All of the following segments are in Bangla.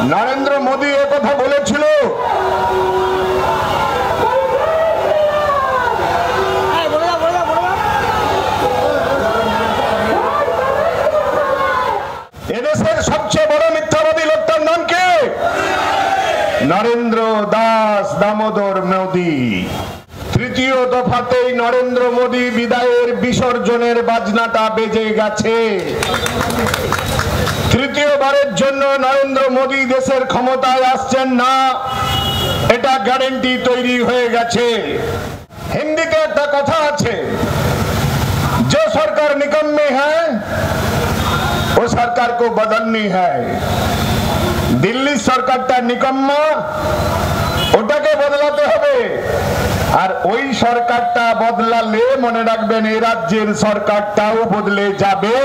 নরেন্দ্র মোদী একথা বলেছিল এদেশের সবচেয়ে বড় মিথ্যাবাদী লোকটার নাম কি? নরেন্দ্র দাস দামোদর মোদী। তৃতীয় দফাতেই নরেন্দ্র মোদী বিদায়ের বিসর্জনের বাজনাটা বেজে গেছে। তৃতীয়বারের জন্য নরেন্দ্র মোদী দেশের ক্ষমতায় আসছেন না, এটা গ্যারান্টি তৈরি হয়ে গেছে। হিন্দিতে একটা কথা আছে, যে সরকার নিকম্মি হ্যায় ও সরকার কো বদলনি হ্যায়। দিল্লি সরকারটা নিকম্মা, ওটাকে বদলাতে হবে। আর ওই সরকারটা বদলালে মনে রাখবেন এই রাজ্যের সরকারটাও বদলে যাবে।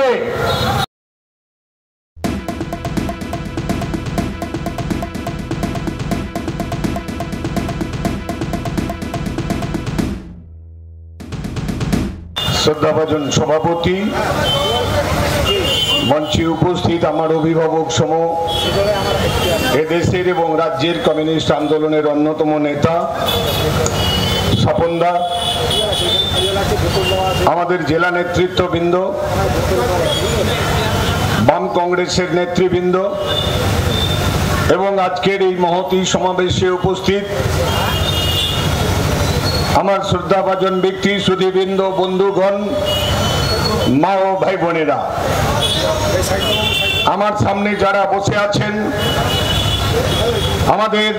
শ্রদ্ধাভাজন সভাপতি, মঞ্চে উপস্থিত আমার অভিভাবক সমূহ, এদেশের এবং রাজ্যের কমিউনিস্ট আন্দোলনের অন্যতম নেতা স্বপনদা, আমাদের জেলা নেতৃত্ববৃন্দ, বাম কংগ্রেসের নেতৃবৃন্দ এবং আজকের এই মহতী সমাবেশে উপস্থিত আমার শ্রদ্ধাভাজন ব্যক্তি সুধীবৃন্দ, বন্ধুগণ, মা ও ভাই বোনেরা, আমার সামনে যারা বসে আছেন, আমাদের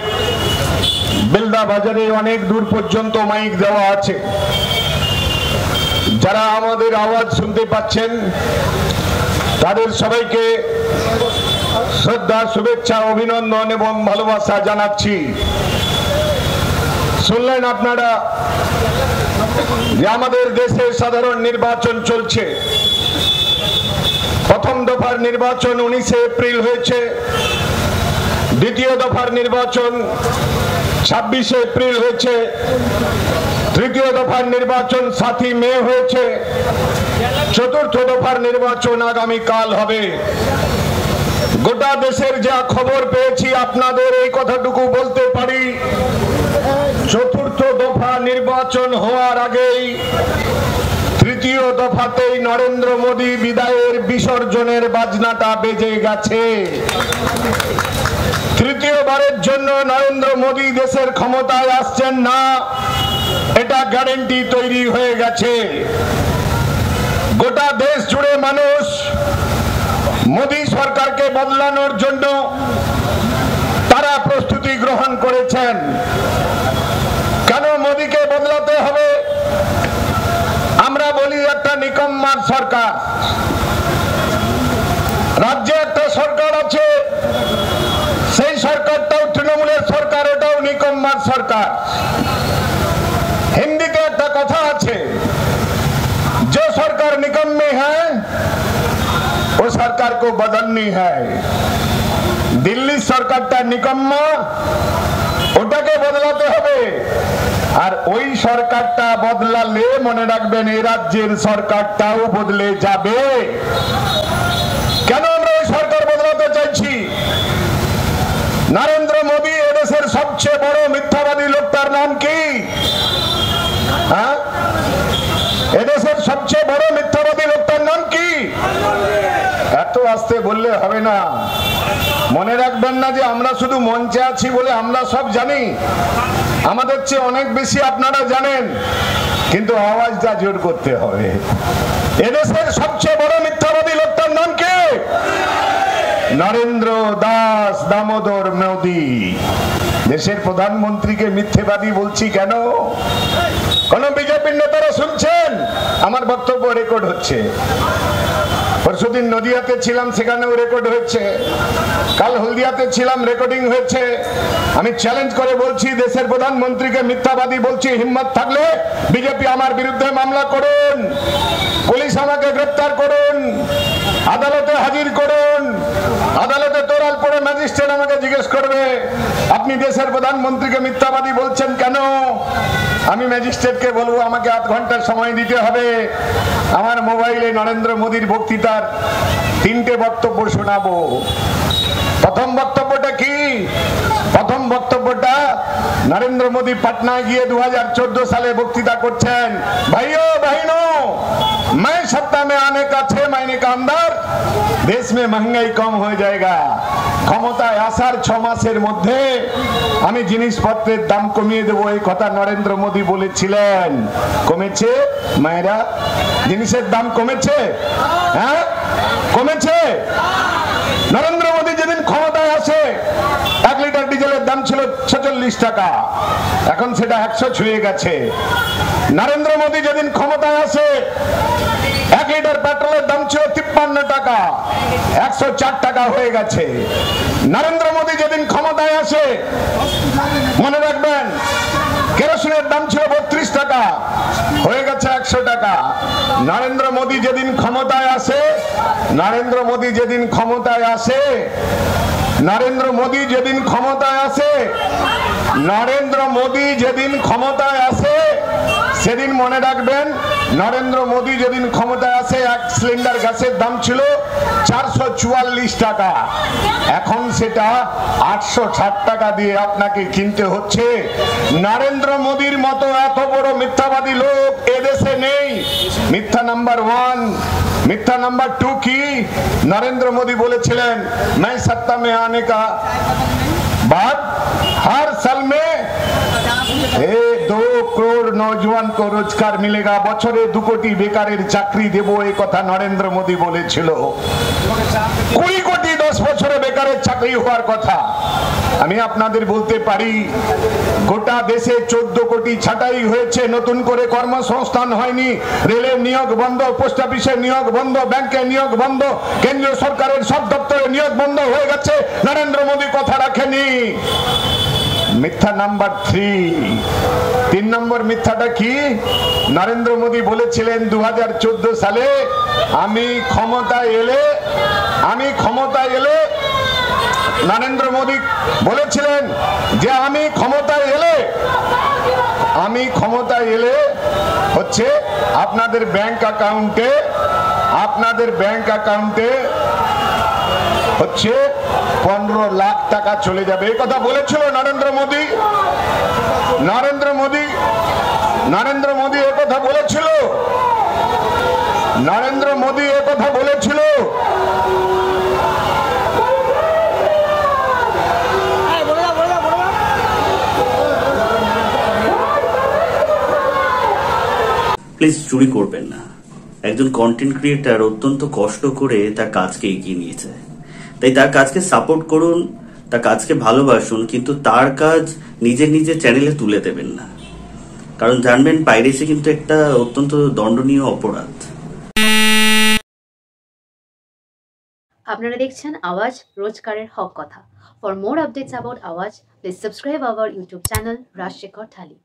বেলদা বাজারে অনেক দূর পর্যন্ত মাইক দেওয়া আছে, যারা আমাদের আওয়াজ শুনতে পাচ্ছেন তাদের সবাইকে শ্রদ্ধা, শুভেচ্ছা, অভিনন্দন এবং ভালোবাসা জানাচ্ছি। শুনলেন আপনারা যে আমাদের দেশে সাধারণ নির্বাচন চলছে। প্রথম দফার নির্বাচন 19 এপ্রিল হয়েছে, দ্বিতীয় দফার নির্বাচন 26 এপ্রিল হয়েছে, তৃতীয় দফার নির্বাচন 7 মে হয়েছে, চতুর্থ দফার নির্বাচন আগামীকাল হবে। গোটা দেশের যা খবর পেয়েছি আপনাদের এই কথাটুকু বলতে পারি, চতুর্থ দফা নির্বাচন হওয়ার আগেই তৃতীয় দফাতেই নরেন্দ্র মোদী বিদায়ের বিসর্জনের বাজনাটা বেজে গেছে। তৃতীয়বারের জন্য নরেন্দ্র মোদী দেশের ক্ষমতায় আসছেন না, এটা গ্যারান্টি তৈরি হয়ে গেছে। গোটা দেশ জুড়ে মানুষ মোদী সরকারকে বদলানোর জন্য তারা প্রস্তুতি গ্রহণ করেছেন। কেন মোদীকে বদলাতে হবে? আমরা বলি একটা নিকম্মার সরকার। রাজ্যে একটা সরকার আছে, সেই সরকারটাও তৃণমূলের সরকার, এটাও নিকম্মার সরকার। হিন্দিতে একটা কথা আছে, যে সরকার নিকম্মি হ্যায় ও সরকার কো বদলনি হ্যায়। দিল্লি সরকারটা নিকম্মা, ওটাকে বদলাতে হবে। আর ওই সরকারটা বদলালে মনে রাখবেন এই রাজ্যের সরকারটাও বদলে যাবে। কেন আমরা ওই সরকার বদলাতে চাইছি? নরেন্দ্র মোদী এদেশের সবচেয়ে বড় মিথ্যাবাদী লোকটার নাম কি? হ্যাঁ, এদেশের সবচেয়ে বড় মিথ্যাবাদী লোকটার নাম কি? এত আস্তে বললে হবে না। মনে রাখবেন না যে আমরা শুধু মঞ্চে আছি বলে আমরা সব জানি, আমাদের চেয়ে অনেক বেশি আপনারা জানেন, কিন্তু আওয়াজটা জোর করতে হবে। এদেশের সবচেয়ে বড় মিথ্যাবাদী লোকটার নাম কি? নরেন্দ্র দাস দামোদর মোদী। দেশের প্রধানমন্ত্রীকে মিথ্যেবাদী বলছি কেন? কোন বিজেপির নেতারা শুনছেন? আমার বক্তব্য রেকর্ড হচ্ছে। পরশুদিন নদিয়াতে ছিলাম, সেখানেও রেকর্ড হয়েছে। কাল হলদিয়াতে ছিলাম, রেকর্ডিং হয়েছে। আমি চ্যালেঞ্জ করে বলছি, দেশের প্রধানমন্ত্রীকে মিথ্যাবাদী বলছি। হিম্মত থাকলে বিজেপি আমার বিরুদ্ধে মামলা করুন, পুলিশ আমাকে গ্রেপ্তার করুন, আদালতে হাজির করুন। আদালতে তোরাল পড়ে ম্যাজিস্ট্রেট আমাকে জিজ্ঞেস করবে, আপনি দেশের প্রধানমন্ত্রীকে মিথ্যাবাদী বলছেন কেন? আমি ম্যাজিস্ট্রেটকে বলবো আমাকে 8 ঘন্টার সময় দিতে হবে। আমার মোবাইলে নরেন্দ্র মোদীর বক্তৃতার 3টে বক্তব্য শোনাবো। প্রথম বক্তব্যটা কি? প্রথম বক্তব্যটা নরেন্দ্র মোদী পাটনায় গিয়ে 2014 সালে বক্তৃতা করছেন, ভাইও बहनों मैं सत्ता में आने का 6 महीने का अंदर देश में महंगाई कम हो जाएगा। ক্ষমতায় আসার 6 মাসের মধ্যে আমি জিনিসপত্রের দাম কমিয়ে দেব, এই কথা নরেন্দ্র মোদী বলেছিলেন। কমেছে মায়েরা? জিনিসের দাম কমেছে? হ্যাঁ কমেছে। নরেন্দ্র মোদী যেদিন ক্ষমতায় আসে 1 লিটার ডিজেলের দাম ছিল 46 টাকা, এখন সেটা 100 ছুঁয়ে গেছে। নরেন্দ্র মোদী যেদিন ক্ষমতায় আসে 1 লিটার পেট্রোলের দাম ছিল 53 টাকা, 104 টাকা হয়ে গেছে। নরেন্দ্র মোদী যেদিন ক্ষমতায় আসে মনে রাখবেন কেরোসিনের দাম ছিল 32 টাকা, হয়ে গেছে 100 টাকা। নরেন্দ্র মোদী যেদিন ক্ষমতায় আসে, নরেন্দ্র মোদী যেদিন ক্ষমতায় আসে, নরেন্দ্র মোদী যেদিন ক্ষমতায় আসে, নরেন্দ্র মোদী যেদিন ক্ষমতায় আসে সেদিন মনে রাখবেন নরেন্দ্র মোদী যেদিন ক্ষমতায় আসে 1 সিলিন্ডার গ্যাসের দাম ছিল 444 টাকা, এখন সেটা 860 টাকা দিয়ে আপনাকে কিনতে হচ্ছে। নরেন্দ্র মোদীর মতো এত বড় মিথ্যাবাদী লোক এদেশে নেই। মিথ্যা নাম্বার 1। মিথ্যা নাম্বার 2 কি? নরেন্দ্র মোদী বলেছিলেন मैं सत्ता में आने का बाद हर साल में 2 करोड़ नौजवान को रोजगार मिलेगा, বছরে 2 কোটি বেকারের চাকরি দেব, এই কথা নরেন্দ্র মোদী বলেছিল। 20 কোটি 10 বছরে বেকারের চাকরি হওয়ার কথা। আমি আপনাদের বলতে পারি গোটা দেশে 14 কোটি ছাঁটাই হয়েছে, নতুন করে কর্মসংস্থান হয়নি। রেলের নিয়োগ বন্ধ, পোস্ট অফিসের নিয়োগ বন্ধ, ব্যাংকের নিয়োগ বন্ধ, কেন্দ্রীয় সরকারের সব দপ্তরে নিয়োগ বন্ধ হয়ে গেছে। নরেন্দ্র মোদী কথা রাখেনি। মিথ্যা নাম্বার 3 নম্বর মিথ্যাটা কি? নরেন্দ্র মোদী বলেছিলেন 2014 সালে আমি ক্ষমতায় এলে নরেন্দ্র মোদী বলেছিলেন যে আমি ক্ষমতায় এলে হচ্ছে আপনাদের ব্যাংক অ্যাকাউন্টে হচ্ছে 15 লাখ টাকা চলে যাবে, এই কথা বলেছিল নরেন্দ্র মোদী। নরেন্দ্র মোদী একথা বলেছিল। নরেন্দ্র মোদী একথা বলেছিল। প্লিজ চুরি করবেন না। একজন কন্টেন্ট ক্রিয়েটার অত্যন্ত কষ্ট করে তার কাজকে এগিয়ে নিয়েছে, তাই তার কাজকে সাপোর্ট করুন, তার কাজকে ভালোবাসুন, কিন্তু তার কাজ নিজের চ্যানেলে তুলে দেবেন না, কারণ জানবেন পাইরেসি কিন্তু একটা অত্যন্ত দণ্ডনীয় অপরাধ। আপনারা দেখছেন আওয়াজ, রোজকারের হক কথা। For more updates about Awaaz, please subscribe our YouTube channel Rajshekhar thali.